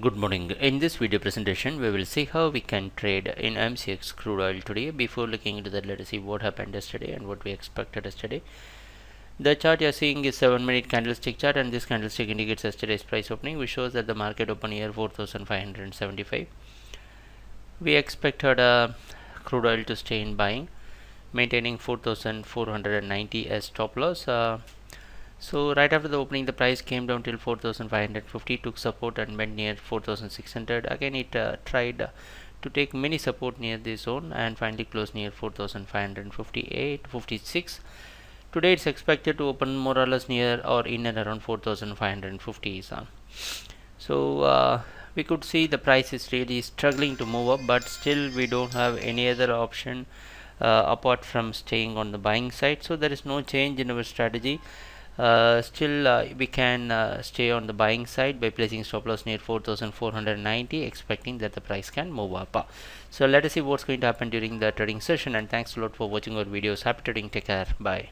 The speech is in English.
Good morning. In this video presentation, we will see how we can trade in MCX crude oil today. Before looking into that, let us see what happened yesterday and what we expected yesterday. The chart you are seeing is 7-minute candlestick chart, and this candlestick indicates yesterday's price opening, which shows that the market opened here 4,575. We expected crude oil to stay in buying, maintaining 4,490 as stop loss. So right after the opening, the price came down till 4,550, took support and went near 4,600. Again, it tried to take mini support near this zone and finally closed near 4,558, 56. Today it's expected to open more or less near or in and around 4,550. So we could see the price is really struggling to move up, but still we don't have any other option apart from staying on the buying side. So there is no change in our strategy. Still we can stay on the buying side by placing stop loss near 4,490, expecting that the price can move up. So let us see what's going to happen during the trading session, and thanks a lot for watching our videos. Happy trading. Take care. Bye.